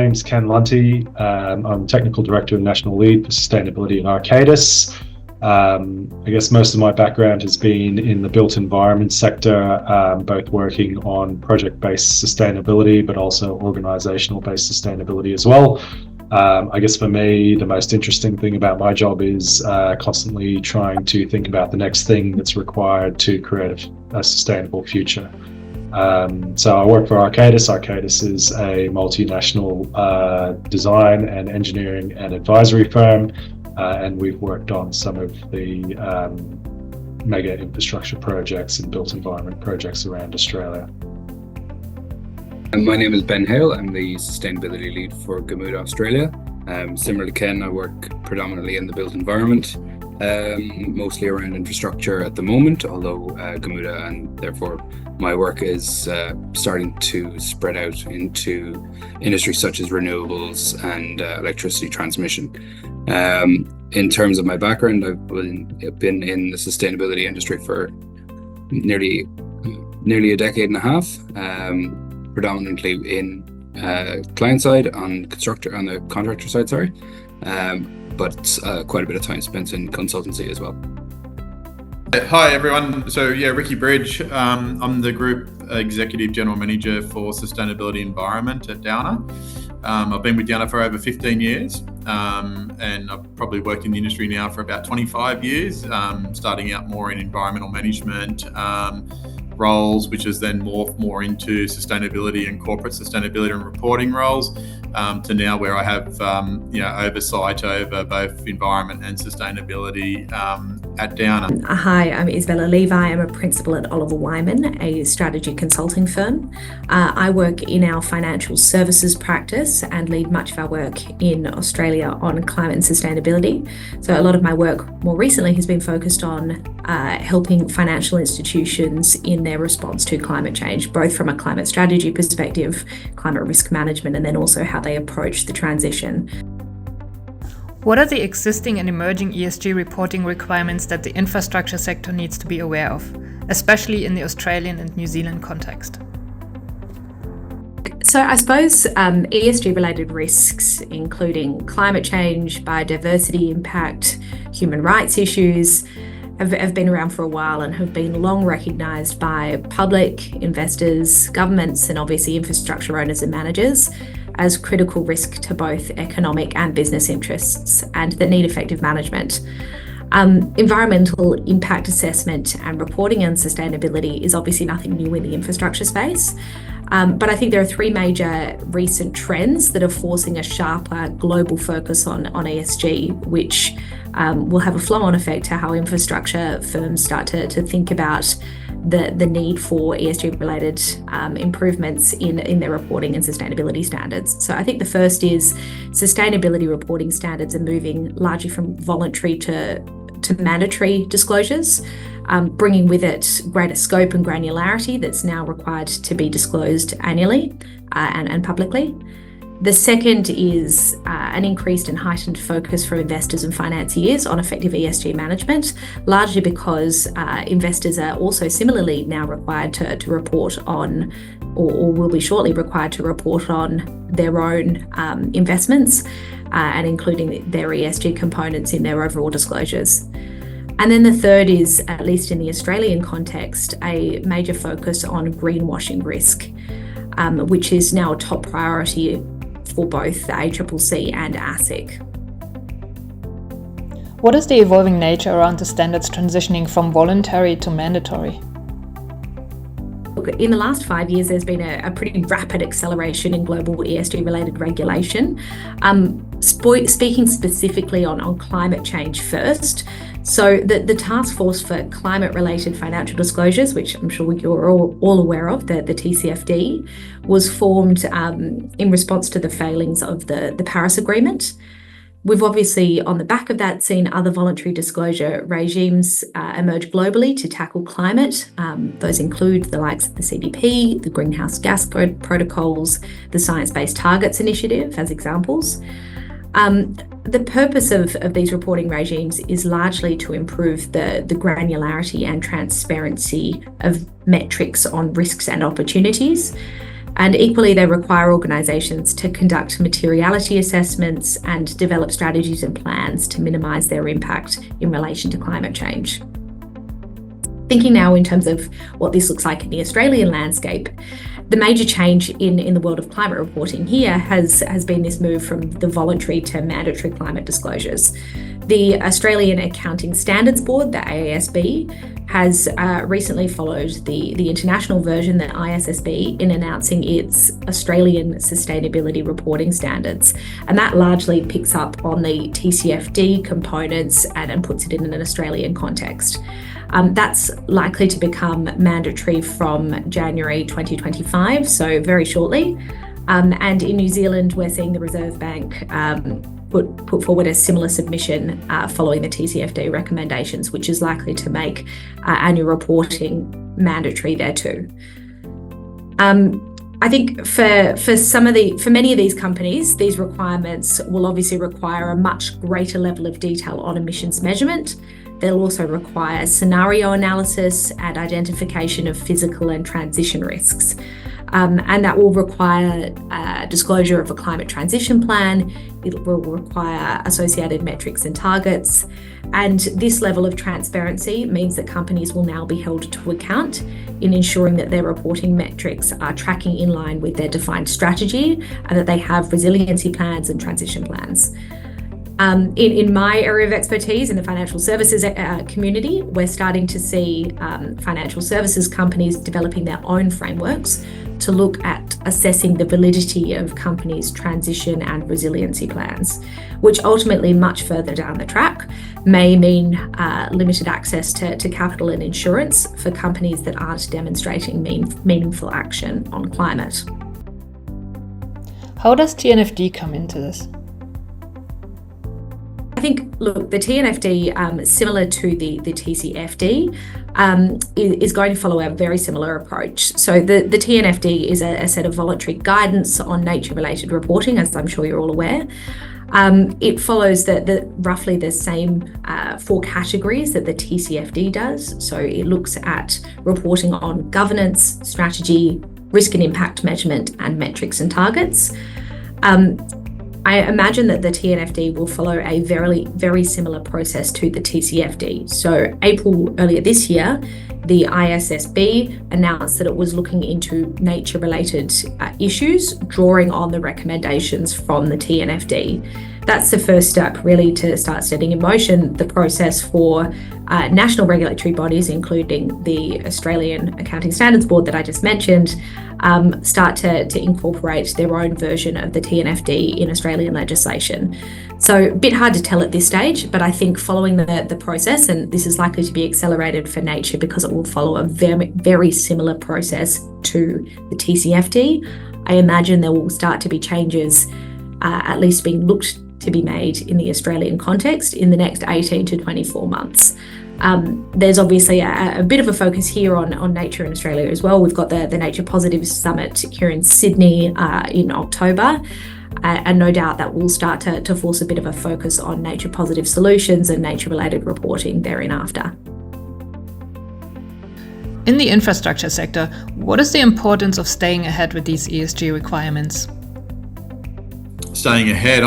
name's Ken Lunty. I'm Technical Director and National Lead for Sustainability at Arcadis. I guess most of my background has been in the built environment sector, both working on project-based sustainability, but also organizational-based sustainability as well. I guess for me, the most interesting thing about my job is constantly trying to think about the next thing that's required to create a sustainable future. So I work for Arcadis. Arcadis is a multinational design and engineering and advisory firm, and we've worked on some of the mega infrastructure projects and built environment projects around Australia. My name is Ben Hale. I'm the sustainability lead for Gamuda Australia. Similar to Ken, I work predominantly in the built environment, mostly around infrastructure at the moment, although Gamuda and therefore my work is starting to spread out into industries such as renewables and electricity transmission. In terms of my background, I've been in the sustainability industry for nearly a decade and a half, predominantly in client side, on the contractor side, but quite a bit of time spent in consultancy as well. Hi everyone. So Ricky Bridge. I'm the Group Executive General Manager for Sustainability Environment at Downer. I've been with Downer for over 15 years, and I've probably worked in the industry now for about 25 years, starting out more in environmental management roles, which has then morphed more into sustainability and corporate sustainability and reporting roles, to now where I have oversight over both environment and sustainability at Downer. Hi, I'm Isabella Levi. I'm a principal at Oliver Wyman, a strategy consulting firm. I work in our financial services practice and lead much of our work in Australia on climate and sustainability. So a lot of my work more recently has been focused on helping financial institutions in their response to climate change, both from a climate strategy perspective, climate risk management, and then also how they approach the transition. What are the existing and emerging ESG reporting requirements that the infrastructure sector needs to be aware of, especially in the Australian and New Zealand context? So I suppose ESG-related risks, including climate change, biodiversity impact, human rights issues, have been around for a while and have been long recognised by public, investors, governments, and obviously infrastructure owners and managers as critical risk to both economic and business interests, and that need effective management. Environmental impact assessment and reporting on sustainability is obviously nothing new in the infrastructure space, but I think there are three major recent trends that are forcing a sharper global focus on ESG, which will have a flow-on effect to how infrastructure firms start to think about the need for ESG-related improvements in their reporting and sustainability standards. So I think the first is sustainability reporting standards are moving largely from voluntary to mandatory disclosures, bringing with it greater scope and granularity that's now required to be disclosed annually and publicly. The second is an increased and heightened focus for investors and financiers on effective ESG management, largely because investors are also similarly now required to report on, or will be shortly required to report on, their own investments and including their ESG components in their overall disclosures. And then the third is, at least in the Australian context, a major focus on greenwashing risk, which is now a top priority for both the ACCC and ASIC. What is the evolving nature around the standards transitioning from voluntary to mandatory? In the last 5 years, there's been a pretty rapid acceleration in global ESG-related regulation. Speaking specifically on climate change first, so the Task Force for Climate-Related Financial Disclosures, which I'm sure you're all aware of, the TCFD, was formed in response to the failings of the Paris Agreement. We've obviously, on the back of that, seen other voluntary disclosure regimes emerge globally to tackle climate. Those include the likes of the CDP, the Greenhouse Gas Protocols, the Science Based Targets Initiative as examples. The purpose of these reporting regimes is largely to improve the granularity and transparency of metrics on risks and opportunities. And equally, they require organisations to conduct materiality assessments and develop strategies and plans to minimise their impact in relation to climate change. Thinking now in terms of what this looks like in the Australian landscape, the major change in the world of climate reporting here has been this move from the voluntary to mandatory climate disclosures. The Australian Accounting Standards Board, the AASB, has recently followed the international version, the ISSB, in announcing its Australian Sustainability Reporting Standards. And that largely picks up on the TCFD components and puts it in an Australian context. That's likely to become mandatory from January 2025, so very shortly. And in New Zealand, we're seeing the Reserve Bank put forward a similar submission following the TCFD recommendations, which is likely to make annual reporting mandatory there too. I think for many of these companies, these requirements will obviously require a much greater level of detail on emissions measurement. They'll also require scenario analysis and identification of physical and transition risks. And that will require disclosure of a climate transition plan. It will require associated metrics and targets. And this level of transparency means that companies will now be held to account in ensuring that their reporting metrics are tracking in line with their defined strategy and that they have resiliency plans and transition plans. In my area of expertise, in the financial services community, we're starting to see financial services companies developing their own frameworks to look at assessing the validity of companies' transition and resiliency plans, which ultimately much further down the track may mean limited access to capital and insurance for companies that aren't demonstrating meaningful action on climate. How does TNFD come into this? I think, look, the TNFD, similar to the TCFD, is going to follow a very similar approach. So the TNFD is a set of voluntary guidance on nature-related reporting, as I'm sure you're all aware. It follows roughly the same 4 categories that the TCFD does. So it looks at reporting on governance, strategy, risk and impact measurement, and metrics and targets. I imagine that the TNFD will follow a very, very similar process to the TCFD. So April earlier this year, the ISSB announced that it was looking into nature-related issues, drawing on the recommendations from the TNFD. That's the first step, really, to start setting in motion the process for national regulatory bodies, including the Australian Accounting Standards Board that I just mentioned, start to incorporate their own version of the TNFD in Australian legislation. So a bit hard to tell at this stage, but I think following the process, and this is likely to be accelerated for nature because it will follow a very, very similar process to the TCFD, I imagine there will start to be changes, at least being looked to be made in the Australian context in the next 18 to 24 months. There's obviously a bit of a focus here on nature in Australia as well. We've got the Nature Positive Summit here in Sydney in October, and no doubt that will start to force a bit of a focus on nature positive solutions and nature-related reporting thereafter. In the infrastructure sector, what is the importance of staying ahead with these ESG requirements? Staying ahead,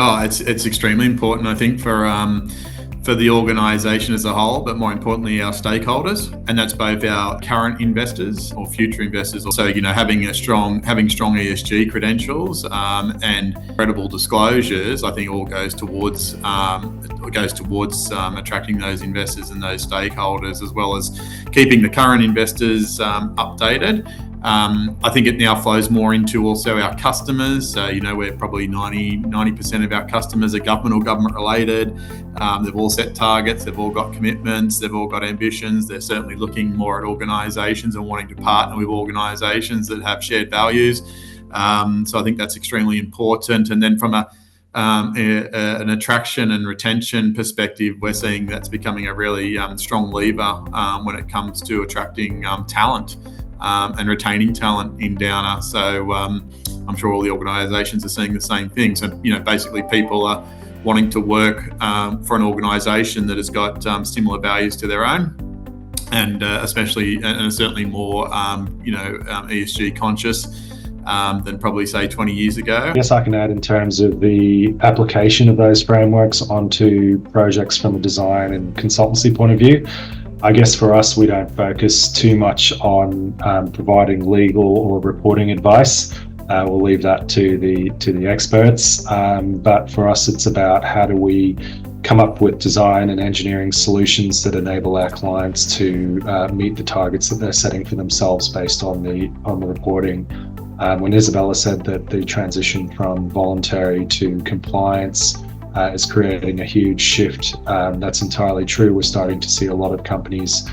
it's extremely important, I think, for the organisation as a whole, but more importantly, our stakeholders, and that's both our current investors or future investors. So, having strong ESG credentials and credible disclosures, I think all goes towards attracting those investors and those stakeholders, as well as keeping the current investors updated. I think it now flows more into also our customers. We're probably 90% of our customers are government or government related. They've all set targets, they've all got commitments, they've all got ambitions. They're certainly looking more at organisations and wanting to partner with organisations that have shared values. So I think that's extremely important. And then from an attraction and retention perspective, we're seeing that's becoming a really strong lever when it comes to attracting talent. And retaining talent in Downer. So I'm sure all the organisations are seeing the same thing. So, basically people are wanting to work for an organisation that has got similar values to their own, and especially and certainly more, ESG conscious. than probably say 20 years ago. I guess I can add in terms of the application of those frameworks onto projects from a design and consultancy point of view. I guess for us, we don't focus too much on providing legal or reporting advice. We'll leave that to the experts. But for us, it's about how do we come up with design and engineering solutions that enable our clients to meet the targets that they're setting for themselves based on the reporting. When Isabella said that the transition from voluntary to compliance is creating a huge shift, that's entirely true. We're starting to see a lot of companies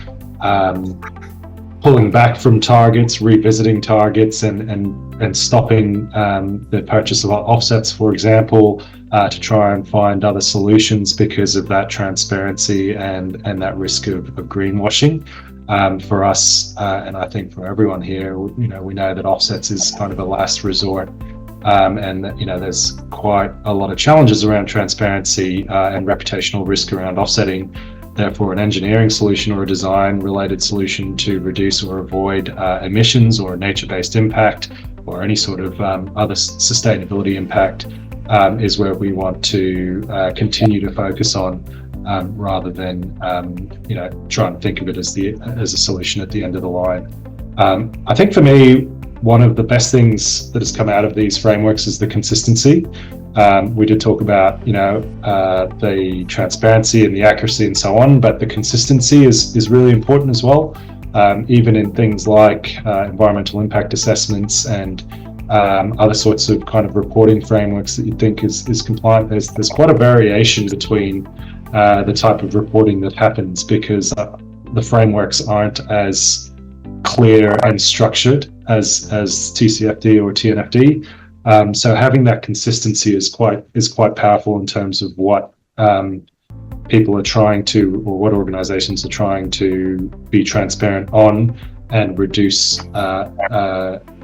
pulling back from targets, revisiting targets, and stopping the purchase of offsets, for example, to try and find other solutions because of that transparency and that risk of greenwashing. For us, and I think for everyone here, we know that offsets is kind of a last resort, and that, there's quite a lot of challenges around transparency and reputational risk around offsetting. Therefore, an engineering solution or a design-related solution to reduce or avoid emissions or nature-based impact or any sort of other sustainability impact is where we want to continue to focus on, rather than try and think of it as a solution at the end of the line. I think for me, one of the best things that has come out of these frameworks is the consistency. We did talk about the transparency and the accuracy and so on, but the consistency is really important as well. Even in things like environmental impact assessments and other sorts of kind of reporting frameworks that you think is compliant, there's quite a variation between the type of reporting that happens because the frameworks aren't as clear and structured as TCFD or TNFD. So having that consistency is quite powerful in terms of what people are trying to, or what organizations are trying to be transparent on and reduce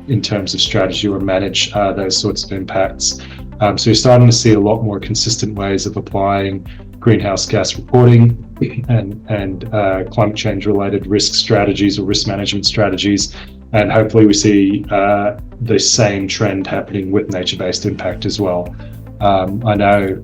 in terms of strategy or manage those sorts of impacts. So you're starting to see a lot more consistent ways of applying greenhouse gas reporting and climate change related risk strategies or risk management strategies. And hopefully we see the same trend happening with nature-based impact as well. I know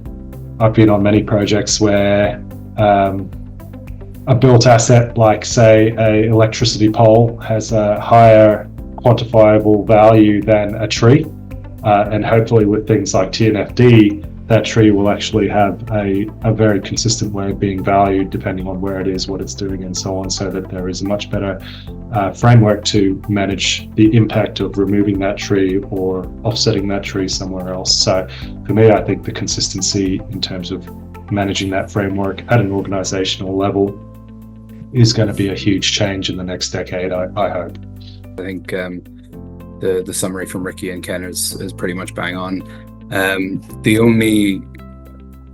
I've been on many projects where a built asset like, say, a electricity pole has a higher quantifiable value than a tree. And hopefully with things like TNFD, that tree will actually have a very consistent way of being valued depending on where it is, what it's doing, and so on, so that there is a much better framework to manage the impact of removing that tree or offsetting that tree somewhere else. So for me, I think the consistency in terms of managing that framework at an organizational level is going to be a huge change in the next decade, I hope. I think the summary from Ricky and Ken is pretty much bang on.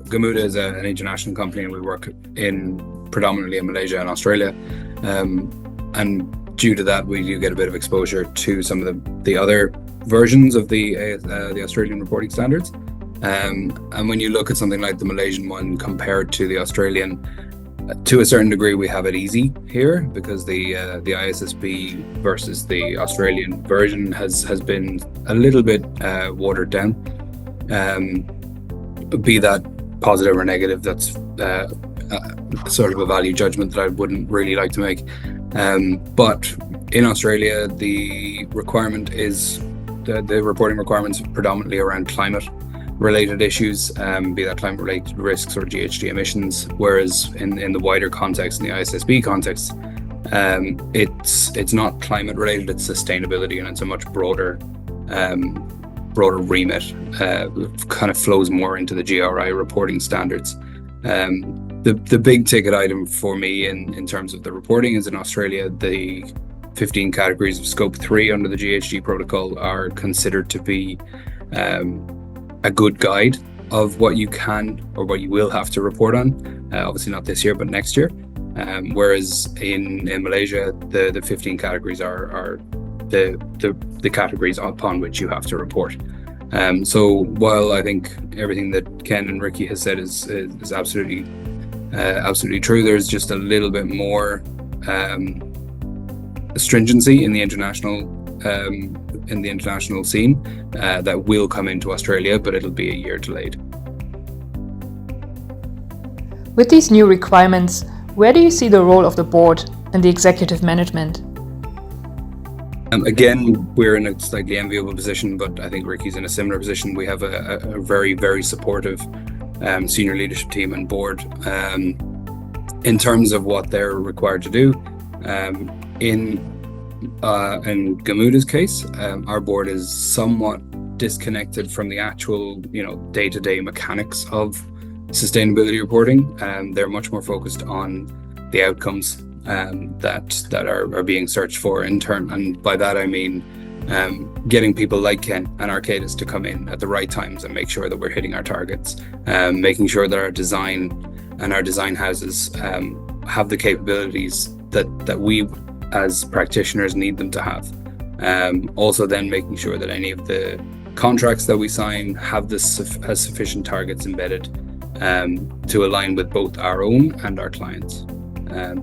Gamuda is an international company, and we work predominantly in Malaysia and Australia, and due to that we do get a bit of exposure to some of the other versions of the Australian reporting standards, and when you look at something like the Malaysian one compared to the Australian, to a certain degree we have it easy here because the ISSB versus the Australian version has been a little bit watered down. Be that positive or negative, that's sort of a value judgment that I wouldn't really like to make. But in Australia, the requirement is the reporting requirements are predominantly around climate related issues, be that climate related risks or GHG emissions, whereas in the wider context, in the ISSB context, it's not climate related, it's sustainability, and it's a much broader remit. Kind of flows more into the GRI reporting standards. The big ticket item for me in terms of the reporting is in Australia, the 15 categories of scope 3 under the GHG protocol are considered to be a good guide of what you can or what you will have to report on. Obviously not this year, but next year. Whereas in Malaysia, the 15 categories are the categories upon which you have to report. So while I think everything that Ken and Ricky has said is absolutely true, there's just a little bit more stringency in the international in the international scene that will come into Australia, but it'll be a year delayed. With these new requirements, where do you see the role of the board and the executive management? Again, we're in a slightly enviable position, but I think Ricky's in a similar position. We have a very, very supportive senior leadership team and board in terms of what they're required to do. In Gamooda's case, our board is somewhat disconnected from the actual, day-to-day mechanics of sustainability reporting. They're much more focused on the outcomes that are being searched for in turn, and by that I mean getting people like Ken and Arcadis to come in at the right times and make sure that we're hitting our targets, making sure that our design and our design houses have the capabilities that we as practitioners need them to have. Also then making sure that any of the contracts that we sign have has sufficient targets embedded to align with both our own and our clients.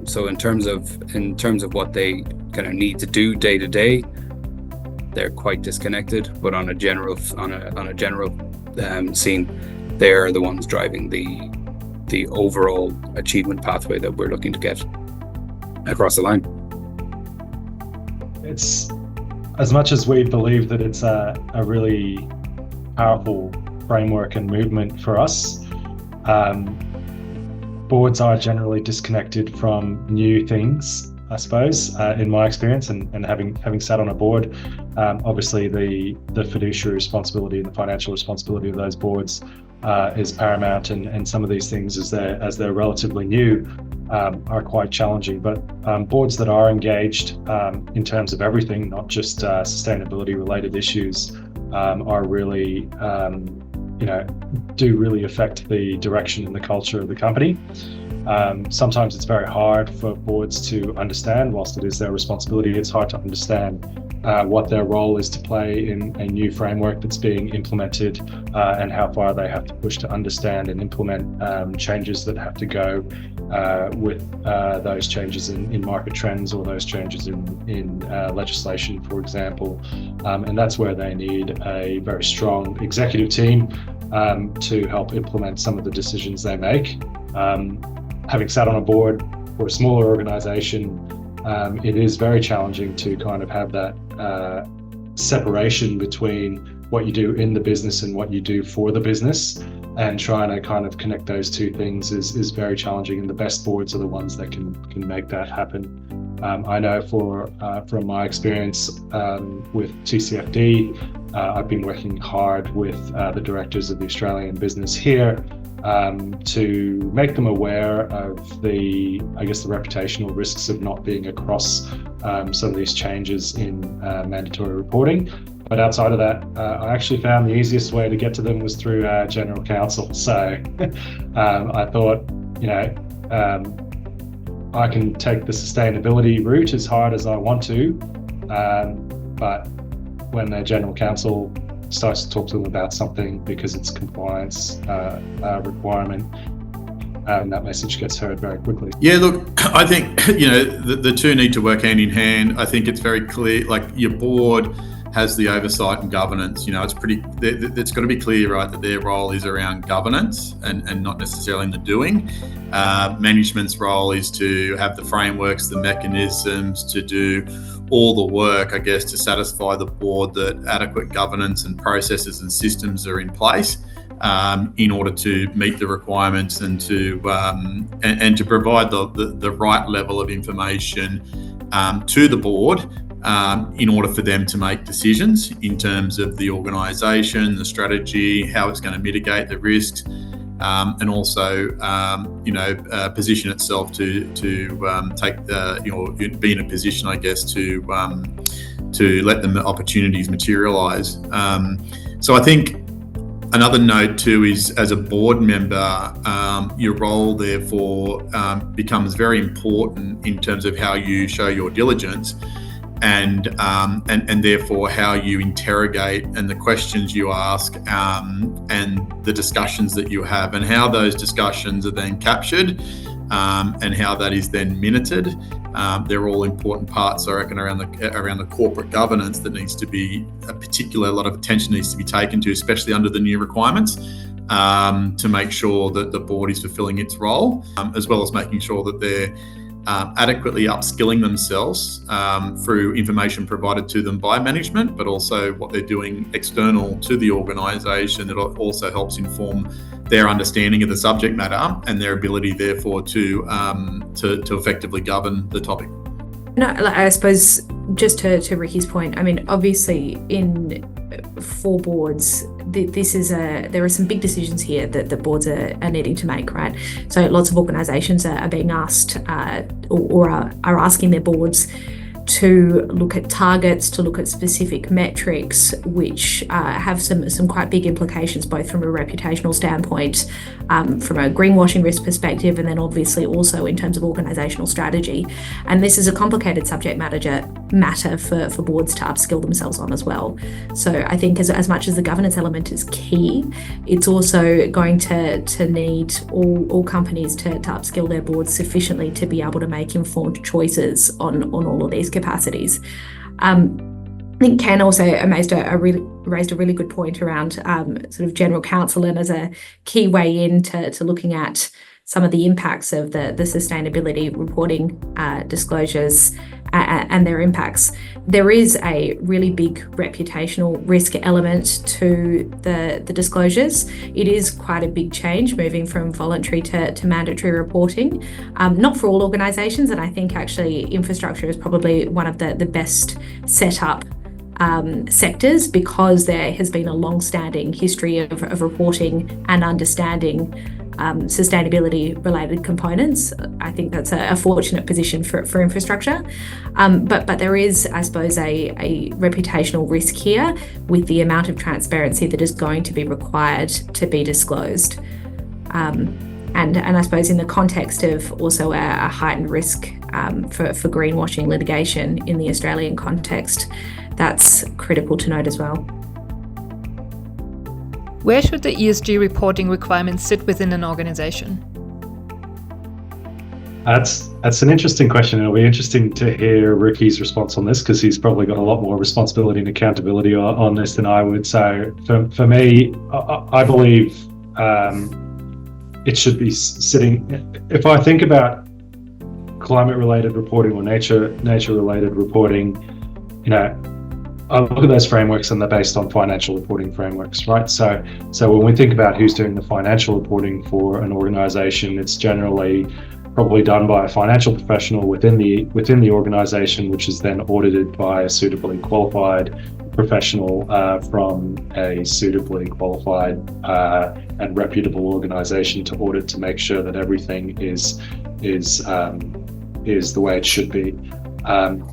So in terms of what they kind of need to do day to day, they're quite disconnected. But on a general scene, they're the ones driving the overall achievement pathway that we're looking to get across the line. It's as much as we believe that it's a really powerful framework and movement for us. Boards are generally disconnected from new things, I suppose, in my experience, and having sat on a board, obviously the fiduciary responsibility and the financial responsibility of those boards is paramount, and some of these things, as they're relatively new, are quite challenging. But boards that are engaged in terms of everything, not just sustainability related issues, are really do really affect the direction and the culture of the company. Sometimes it's very hard for boards to understand. Whilst it is their responsibility, it's hard to understand what their role is to play in a new framework that's being implemented, and how far they have to push to understand and implement changes that have to go with those changes in market trends, or those changes in legislation, for example. And that's where they need a very strong executive team to help implement some of the decisions they make. Having sat on a board for a smaller organisation, it is very challenging to kind of have that separation between what you do in the business and what you do for the business, and trying to kind of connect those two things is very challenging, and the best boards are the ones that can make that happen. I know from my experience with TCFD, I've been working hard with the directors of the Australian business here to make them aware of the reputational risks of not being across some of these changes in mandatory reporting. But outside of that, I actually found the easiest way to get to them was through our general counsel. So I thought, I can take the sustainability route as hard as I want to, but when their general counsel starts to talk to them about something because it's compliance requirement, that message gets heard very quickly. Yeah, look, I think the two need to work hand in hand. I think it's very clear, like your board has the oversight and governance. It's got to be clear, right, that their role is around governance and not necessarily in the doing. Management's role is to have the frameworks, the mechanisms to do all the work, I guess, to satisfy the board that adequate governance and processes and systems are in place in order to meet the requirements and to provide the right level of information to the board in order for them to make decisions in terms of the organisation, the strategy, how it's going to mitigate the risks, and also position itself to take be in a position, I guess, to let the opportunities materialise. So I think another note too is, as a board member, your role therefore becomes very important in terms of how you show your diligence. And therefore how you interrogate and the questions you ask and the discussions that you have, and how those discussions are then captured and how that is then minuted. They're all important parts, I reckon, around the corporate governance that needs to be a lot of attention needs to be taken to, especially under the new requirements, to make sure that the board is fulfilling its role, as well as making sure that they're adequately upskilling themselves through information provided to them by management, but also what they're doing external to the organisation that also helps inform their understanding of the subject matter and their ability, therefore, to effectively govern the topic. No, I suppose just to Ricky's point, I mean, obviously for boards, there are some big decisions here that the boards are needing to make, right? So lots of organisations are being asked or are asking their boards to look at targets, to look at specific metrics, which have some quite big implications, both from a reputational standpoint, from a greenwashing risk perspective, and then obviously also in terms of organisational strategy. And this is a complicated subject matter for boards to upskill themselves on as well. So I think as much as the governance element is key, it's also going to need all companies to upskill their boards sufficiently to be able to make informed choices on all of these capacities. I think Ken also raised a really good point around sort of general counsel and as a key way into looking at some of the impacts of the sustainability reporting disclosures and their impacts. There is a really big reputational risk element to the disclosures. It is quite a big change moving from voluntary to mandatory reporting, not for all organisations, and I think actually infrastructure is probably one of the best set up sectors because there has been a long-standing history of reporting and understanding sustainability related components. I think that's a fortunate position for infrastructure. But there is, I suppose, a reputational risk here with the amount of transparency that is going to be required to be disclosed. And I suppose in the context of also a heightened risk for greenwashing litigation in the Australian context, that's critical to note as well. Where should the ESG reporting requirements sit within an organisation? That's an interesting question. It'll be interesting to hear Ricky's response on this because he's probably got a lot more responsibility and accountability on this than I would. So for me, I believe it should be sitting. If I think about climate-related reporting or nature-related reporting, I look at those frameworks and they're based on financial reporting frameworks, right? So when we think about who's doing the financial reporting for an organisation, it's generally probably done by a financial professional within the organisation, which is then audited by a suitably qualified professional from a suitably qualified and reputable organisation to audit to make sure that everything is the way it should be.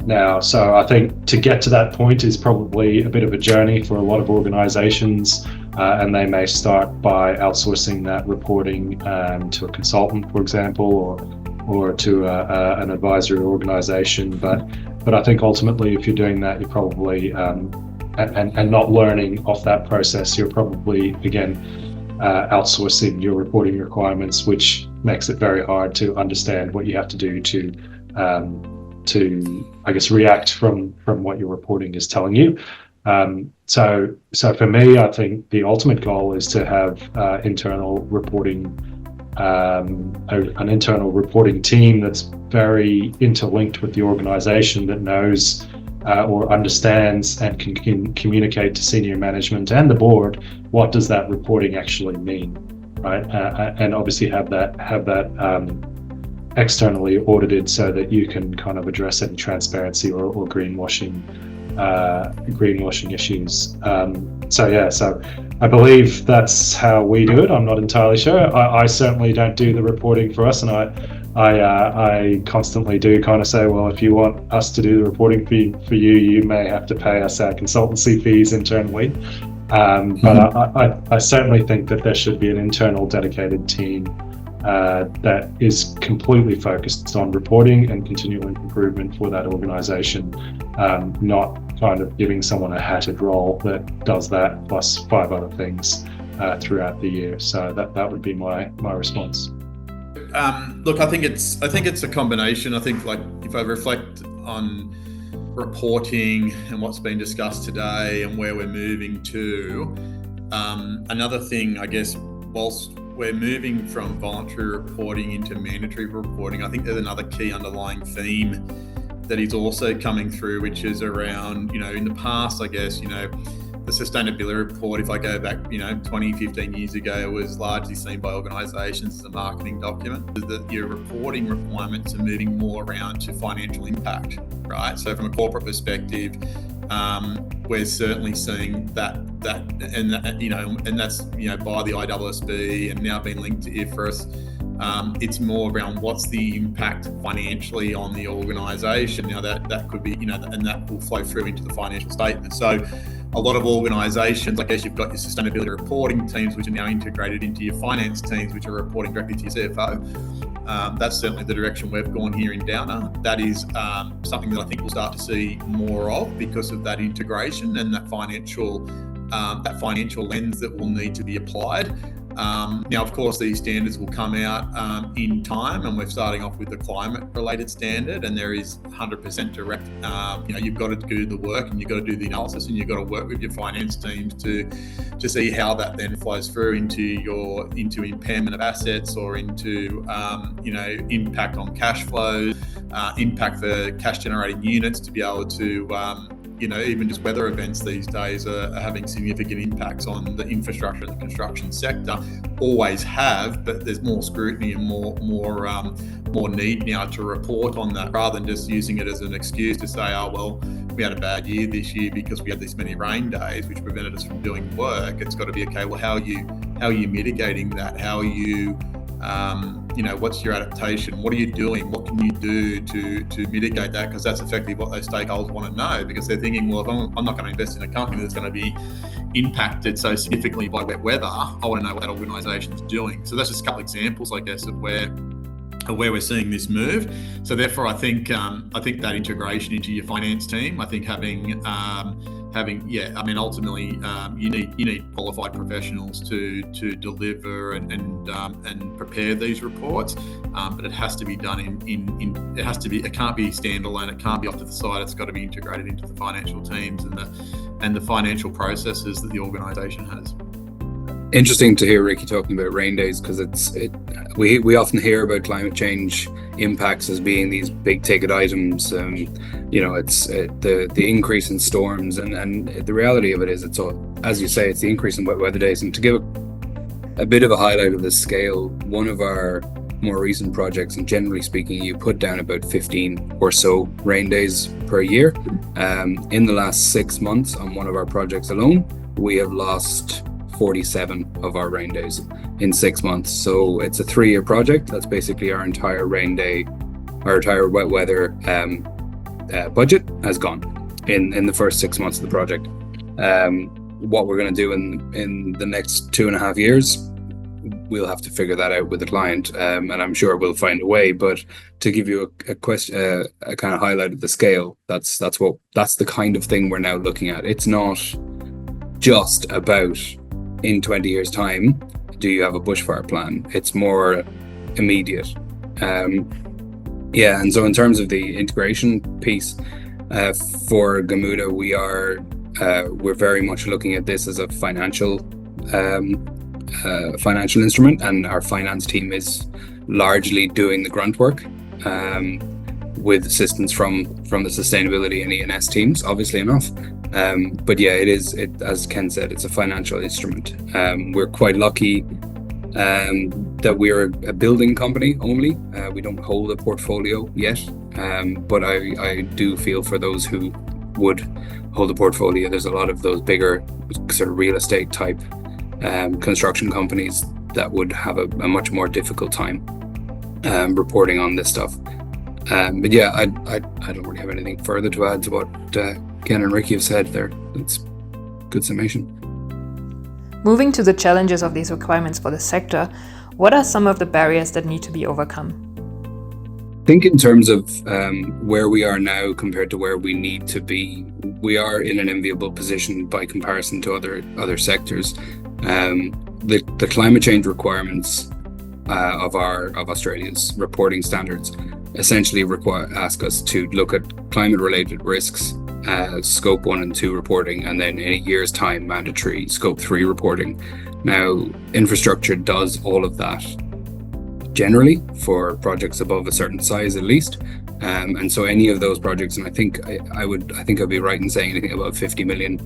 Now, so I think to get to that point is probably a bit of a journey for a lot of organizations, and they may start by outsourcing that reporting to a consultant, for example, or to an advisory organization. But I think ultimately, if you're doing that, you're probably and not learning off that process, you're probably again outsourcing your reporting requirements, which makes it very hard to understand what you have to do to I guess react from what your reporting is telling you. So for me, I think the ultimate goal is to have internal reporting, an internal reporting team that's very interlinked with the organization, that knows or understands and can communicate to senior management and the board what does that reporting actually mean, right? And obviously have that externally audited so that you can kind of address any transparency or greenwashing issues. So I believe that's how we do it. I'm not entirely sure. I certainly don't do the reporting for us, and I constantly do kind of say, well, if you want us to do the reporting for you, you may have to pay us our consultancy fees internally. But I certainly think that there should be an internal dedicated team that is completely focused on reporting and continual improvement for that organization, not kind of giving someone a hatted role that does that plus 5 other things throughout the year. So that would be my response. Look, I think it's a combination. I think, like, if I reflect on reporting and what's been discussed today and where we're moving to, another thing, I guess, whilst we're moving from voluntary reporting into mandatory reporting, I think there's another key underlying theme that is also coming through, which is around, in the past, I guess, the sustainability report, if I go back, 20, 15 years ago, was largely seen by organisations as a marketing document. That your reporting requirements are moving more around to financial impact, right? So from a corporate perspective, we're certainly seeing that, and that's by the ISSB and now being linked to IFRS. It's more around what's the impact financially on the organisation. Now that could be, and that will flow through into the financial statement. So a lot of organisations, I guess you've got your sustainability reporting teams, which are now integrated into your finance teams, which are reporting directly to your CFO. That's certainly the direction we've gone here in Downer. That is something that I think we'll start to see more of because of that integration and that financial lens that will need to be applied. Now, of course, these standards will come out in time, and we're starting off with the climate-related standard, and there is 100% direct. You've got to do the work, and you've got to do the analysis, and you've got to work with your finance teams to see how that then flows through into impairment of assets or into impact on cash flow, impact for cash-generating units to be able to. Even just weather events these days are having significant impacts on the infrastructure and the construction sector. Always have, but there's more scrutiny and more need now to report on that, rather than just using it as an excuse to say, oh well, we had a bad year this year because we had this many rain days, which prevented us from doing work. It's got to be, okay, well, how are you mitigating that? How are you what's your adaptation? What are you doing? What can you do to mitigate that? Because that's effectively what those stakeholders want to know, because they're thinking, well, if I'm not going to invest in a company that's going to be impacted so significantly by wet weather, I want to know what that organisation is doing. So that's just a couple of examples, I guess, of where we're seeing this move. So therefore, I think that integration into your finance team, I think ultimately you need qualified professionals to deliver and prepare these reports, but it has to be done it can't be standalone, it can't be off to the side, it's got to be integrated into the financial teams and the financial processes that the organisation has. Interesting to hear Ricky talking about rain days, because we often hear about climate change impacts as being these big ticket items. It's the increase in storms, and the reality of it is, it's all, as you say, it's the increase in wet weather days. And to give a bit of a highlight of the scale, one of our more recent projects, and generally speaking, you put down about 15 or so rain days per year. In the last 6 months on one of our projects alone, we have lost 47 of our rain days in 6 months. So it's a 3-year project. That's basically our entire rain day, our entire wet weather budget has gone in the first 6 months of the project. What we're going to do in the next 2.5 years, we'll have to figure that out with the client, and I'm sure we'll find a way. But to give you a kind of highlight of the scale, that's the kind of thing we're now looking at. It's not just about, in 20 years' time, do you have a bushfire plan? It's more immediate. And so in terms of the integration piece, for Gamuda, we're very much looking at this as a financial instrument, and our finance team is largely doing the grunt work, with assistance from the sustainability and E&S teams, obviously enough. But yeah, it as Ken said, it's a financial instrument. We're quite lucky that we're a building company only. We don't hold a portfolio yet, but I do feel for those who would hold a portfolio. There's a lot of those bigger sort of real estate type construction companies that would have a much more difficult time reporting on this stuff. But yeah, I don't really have anything further to add to what Ken and Ricky have said there. That's good summation. Moving to the challenges of these requirements for the sector, what are some of the barriers that need to be overcome? I think in terms of where we are now compared to where we need to be, we are in an enviable position by comparison to other sectors. The climate change requirements of Australia's reporting standards essentially ask us to look at climate-related risks, Scope 1 and 2 reporting, and then in a year's time, mandatory Scope 3 reporting. Now, infrastructure does all of that generally for projects above a certain size at least. And so any of those projects, and I think I'd be right in saying anything about $50 million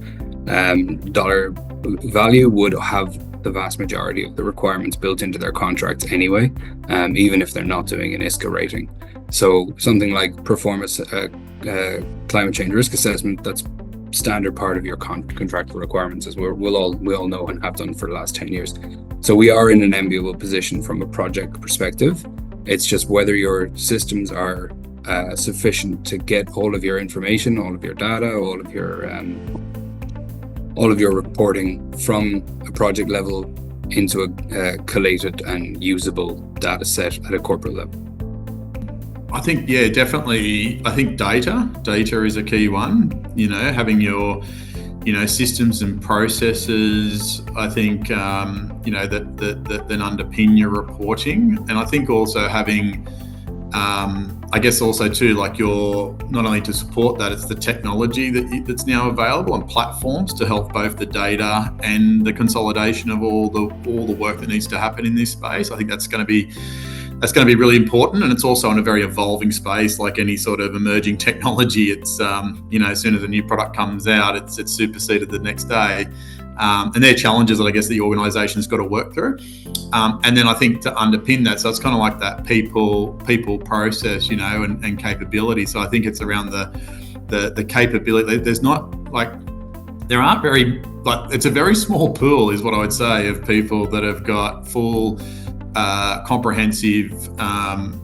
value would have the vast majority of the requirements built into their contracts anyway, even if they're not doing an ISCA rating. So something like performance climate change risk assessment, that's standard part of your contractual requirements, as we all know and have done for the last 10 years. So we are in an enviable position from a project perspective. It's just whether your systems are sufficient to get all of your information, all of your data, all of your reporting from a project level into a collated and usable data set at a corporate level. I think, yeah, definitely. I think data is a key one, having your, systems and processes, I think, that then underpin your reporting. And I think also having, I guess also too, like you're not only to support that, it's the technology that's now available and platforms to help both the data and the consolidation of all the work that needs to happen in this space. I think that's going to be really important, and it's also in a very evolving space. Like any sort of emerging technology, it's as soon as a new product comes out, it's superseded the next day, and they're challenges that I guess the organisation's got to work through. And then I think to underpin that, so it's kind of like that people process, and capability. So I think it's around the capability. There's not there aren't very it's a very small pool, is what I would say, of people that have got full comprehensive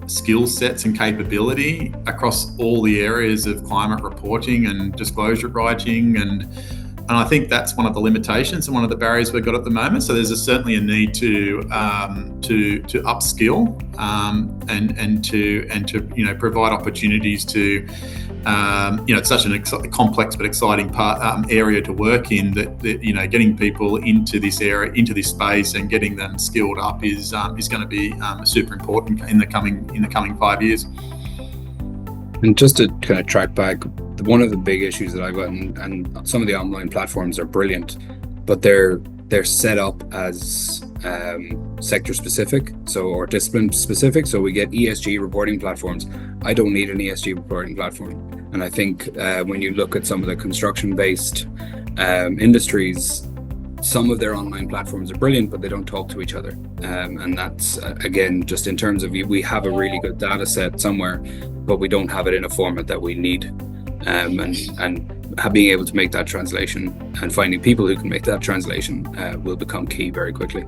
skill sets and capability across all the areas of climate reporting and disclosure writing, and I think that's one of the limitations and one of the barriers we've got at the moment. So there's certainly a need to upskill and to provide opportunities to it's such a complex but exciting area to work in, that getting people into this area, into this space, and getting them skilled up is going to be super important in the coming 5 years. And just to kind of track back, one of the big issues that I've got, and some of the online platforms are brilliant, but they're set up as sector specific, or discipline specific. So we get ESG reporting platforms. I don't need an ESG reporting platform. And I think when you look at some of the construction-based industries, some of their online platforms are brilliant, but they don't talk to each other. And that's, again, just in terms of we have a really good data set somewhere, but we don't have it in a format that we need. And being able to make that translation and finding people who can make that translation will become key very quickly.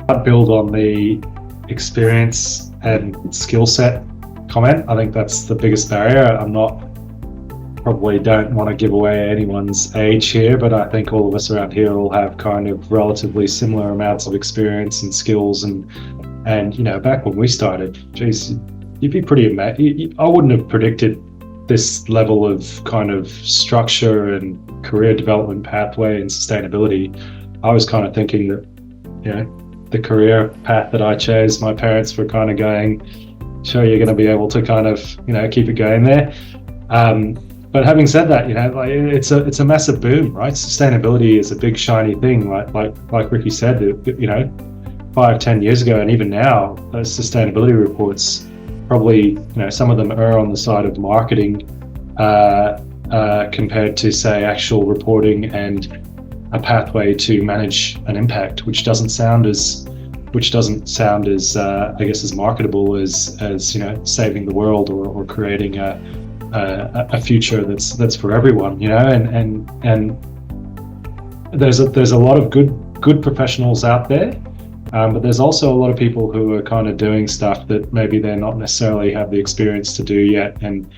I'd build on the experience and skill set comment. I think that's the biggest barrier. Probably don't want to give away anyone's age here, but I think all of us around here all have kind of relatively similar amounts of experience and skills, and back when we started, geez, you'd be pretty amazed. I wouldn't have predicted this level of kind of structure and career development pathway and sustainability. I was kind of thinking that, the career path that I chose, my parents were kind of going, sure, you're going to be able to kind of, keep it going there. But having said that, it's a massive boom, right? Sustainability is a big shiny thing, like Ricky said, 5-10 years ago, and even now, those sustainability reports probably, some of them err on the side of marketing compared to, say, actual reporting and a pathway to manage an impact, which doesn't sound as I guess as marketable as saving the world or creating a future that's for everyone, and there's a lot of good professionals out there, but there's also a lot of people who are kind of doing stuff that maybe they're not necessarily have the experience to do yet, and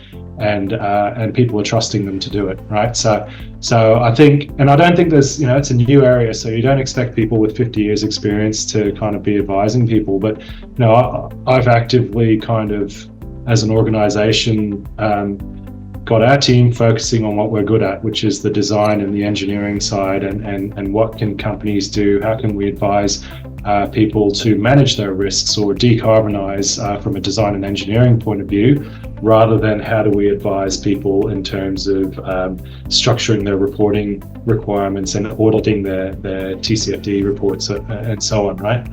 people are trusting them to do it, right? So I think, and I don't think there's, it's a new area, so you don't expect people with 50 years experience to kind of be advising people, but I've actively kind of, as an organization, got our team focusing on what we're good at, which is the design and the engineering side, and what can companies do, how can we advise people to manage their risks or decarbonize from a design and engineering point of view, rather than how do we advise people in terms of structuring their reporting requirements and auditing their TCFD reports and so on, right?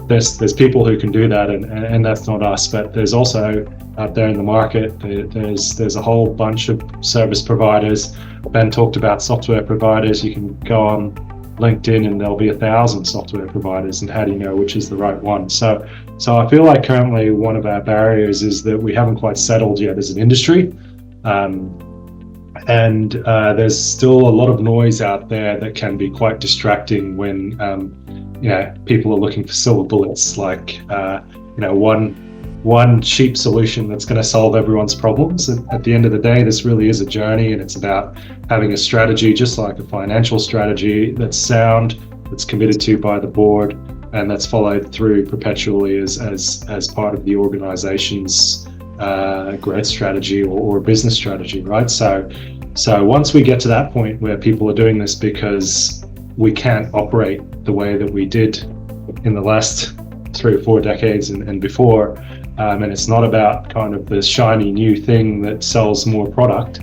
There's people who can do that, and that's not us, but there's also out there in the market, there's a whole bunch of service providers. Ben talked about software providers. You can go on LinkedIn and there'll be 1,000 software providers, and how do you know which is the right one? So I feel like currently one of our barriers is that we haven't quite settled yet as an industry, and there's still a lot of noise out there that can be quite distracting when people are looking for silver bullets, like one cheap solution that's going to solve everyone's problems. And at the end of the day, this really is a journey, and it's about having a strategy, just like a financial strategy, that's sound, that's committed to by the board, and that's followed through perpetually as part of the organization's growth strategy or business strategy, right? So once we get to that point where people are doing this because we can't operate the way that we did in the last 3 or 4 decades and before, and it's not about kind of the shiny new thing that sells more product,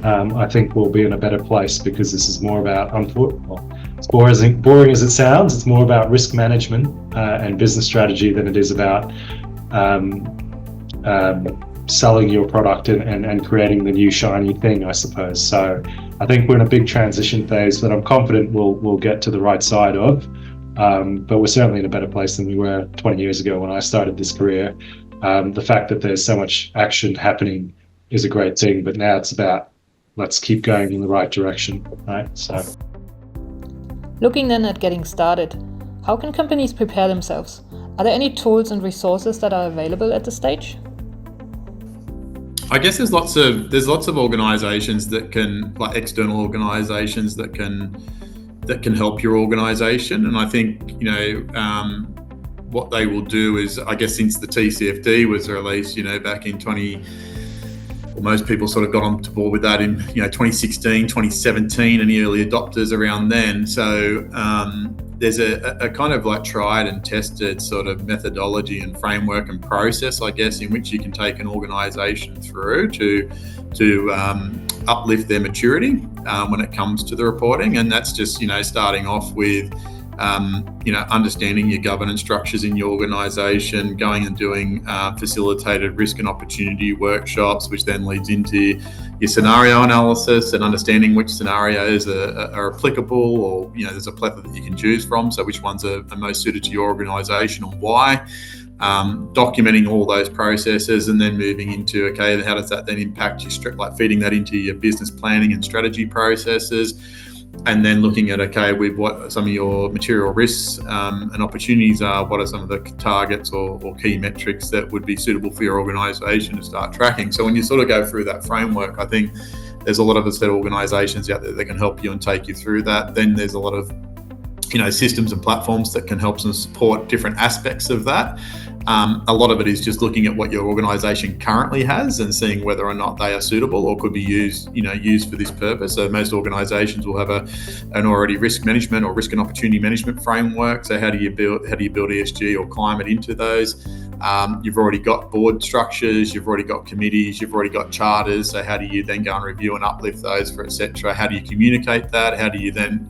I think we'll be in a better place, because this is more about, as boring as it sounds, it's more about risk management and business strategy than it is about selling your product and creating the new shiny thing, I suppose. So I think we're in a big transition phase that I'm confident we'll get to the right side of. But we're certainly in a better place than we were 20 years ago when I started this career. The fact that there's so much action happening is a great thing, but now it's about, let's keep going in the right direction, right? So, looking then at getting started, how can companies prepare themselves? Are there any tools and resources that are available at this stage? I guess there's lots of organisations that can, like external organisations that can help your organisation, and I think what they will do is, I guess since the TCFD was released, back in most people sort of got on to board with that in 2016, 2017, and the early adopters around then. So there's a kind of like tried and tested sort of methodology and framework and process, I guess, in which you can take an organisation through to uplift their maturity when it comes to the reporting. And that's just starting off with understanding your governance structures in your organisation, going and doing facilitated risk and opportunity workshops, which then leads into your scenario analysis and understanding which scenarios are applicable, or there's a plethora that you can choose from. So which ones are most suited to your organisation and why? Documenting all those processes, and then moving into, okay, how does that then impact your like feeding that into your business planning and strategy processes, and then looking at, okay, with what some of your material risks and opportunities are, what are some of the targets or key metrics that would be suitable for your organisation to start tracking. So when you sort of go through that framework, I think there's a lot of organisations out there that can help you and take you through that. Then there's a lot of systems and platforms that can help and support different aspects of that. A lot of it is just looking at what your organisation currently has and seeing whether or not they are suitable or could be used for this purpose. So most organisations will have an already risk management or risk and opportunity management framework. So how do you build ESG or climate into those? You've already got board structures, you've already got committees, you've already got charters. So how do you then go and review and uplift those, etc.? How do you communicate that? How do you then,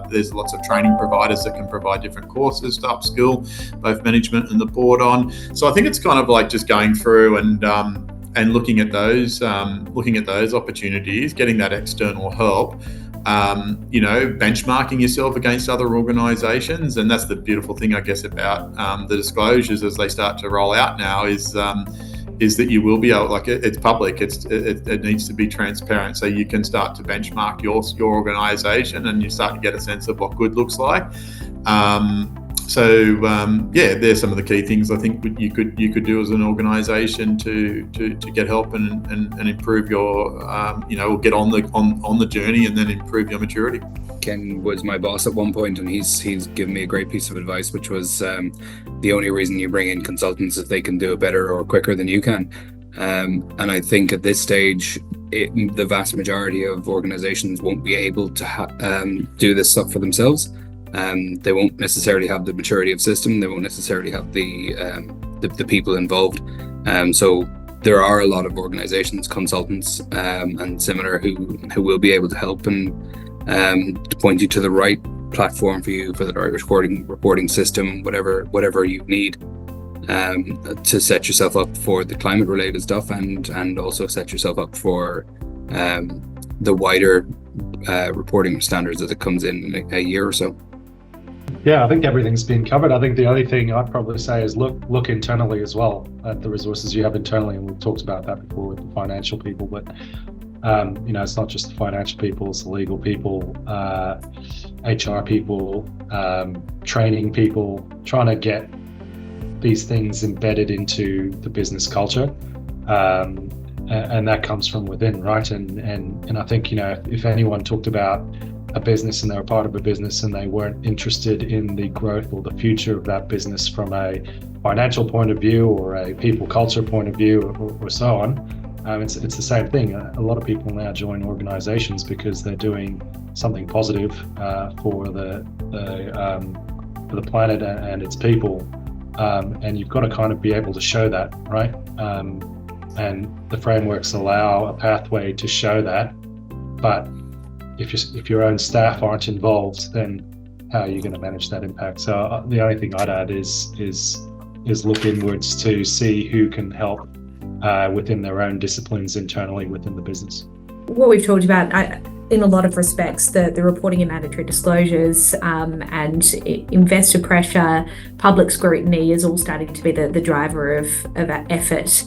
there's lots of training providers that can provide different courses to upskill both management and the board on. So I think it's kind of like just going through and looking at those opportunities, getting that external help. Benchmarking yourself against other organisations, and that's the beautiful thing, I guess, about the disclosures as they start to roll out now is that you will be able, like, it's public, it needs to be transparent, so you can start to benchmark your organisation and you start to get a sense of what good looks like. There's some of the key things I think you could do as an organisation to get help and improve your get on the journey and then improve your maturity. Ken was my boss at one point, and he's given me a great piece of advice, which was the only reason you bring in consultants is they can do it better or quicker than you can. And I think at this stage, the vast majority of organizations won't be able to do this stuff for themselves. They won't necessarily have the maturity of system. They won't necessarily have the people involved. So there are a lot of organizations, consultants, and similar who will be able to help and to point you to the right platform for you, for the right reporting system, whatever you need, to set yourself up for the climate related stuff, and also set yourself up for the wider reporting standards as it comes in a year or so. Yeah, I think everything's been covered. I think the only thing I'd probably say is look internally as well at the resources you have internally, and we've talked about that before with the financial people, but it's not just the financial people, it's the legal people, HR people, training people, trying to get these things embedded into the business culture, and that comes from within, right? And I think, if anyone talked about a business and they're a part of a business and they weren't interested in the growth or the future of that business from a financial point of view or a people culture point of view or so on, it's the same thing. A lot of people now join organizations because they're doing something positive for the planet and its people, and you've got to kind of be able to show that, right? And the frameworks allow a pathway to show that, but if your own staff aren't involved, then how are you going to manage that impact? So the only thing I'd add is look inwards to see who can help within their own disciplines internally within the business. What we've talked about, in a lot of respects, the reporting and mandatory disclosures, and investor pressure, public scrutiny is all starting to be the driver of effort.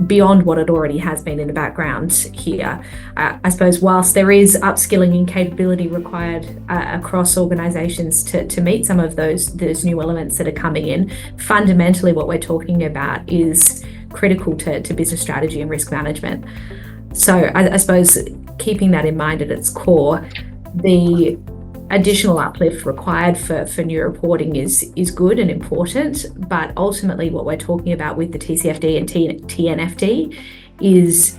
Beyond what it already has been in the background here. I suppose whilst there is upskilling and capability required across organisations to meet some of those new elements that are coming in, fundamentally what we're talking about is critical to business strategy and risk management. So I suppose keeping that in mind at its core, the additional uplift required for new reporting is good and important, but ultimately what we're talking about with the TCFD and TNFD is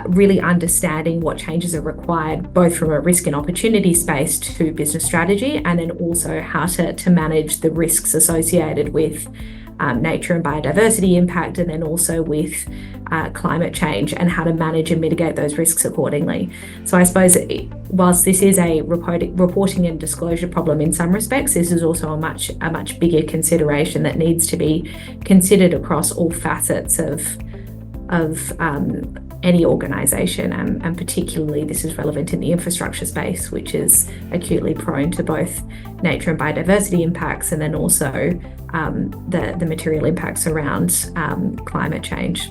really understanding what changes are required, both from a risk and opportunity space to business strategy, and then also how to manage the risks associated with nature and biodiversity impact, and then also with climate change, and how to manage and mitigate those risks accordingly. So I suppose whilst this is a reporting and disclosure problem in some respects, this is also a much bigger consideration that needs to be considered across all facets of any organisation, and particularly this is relevant in the infrastructure space, which is acutely prone to both nature and biodiversity impacts, and then also the material impacts around climate change.